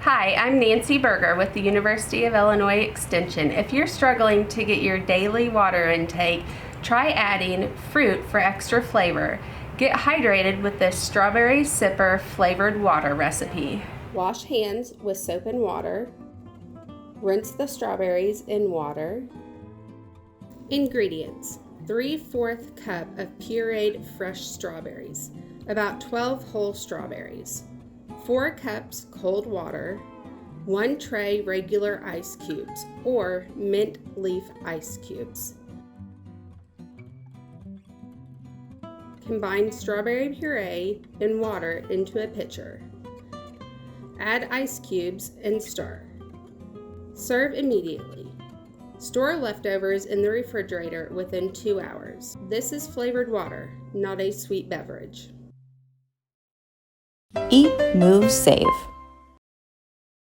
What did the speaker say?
Hi, I'm Nancy Berger with the University of Illinois Extension. If you're struggling to get your daily water intake, try adding fruit for extra flavor. Get hydrated with this strawberry sipper flavored water recipe. Wash hands with soap and water. Rinse the strawberries in water. Ingredients: 3/4 cup of pureed fresh strawberries, about 12 whole strawberries, 4 cups cold water, 1 tray regular ice cubes or mint leaf ice cubes. Combine strawberry puree and water into a pitcher. Add ice cubes and stir. Serve immediately. Store leftovers in the refrigerator within 2 hours. This is flavored water, not a sweet beverage. Eat, Move, Save.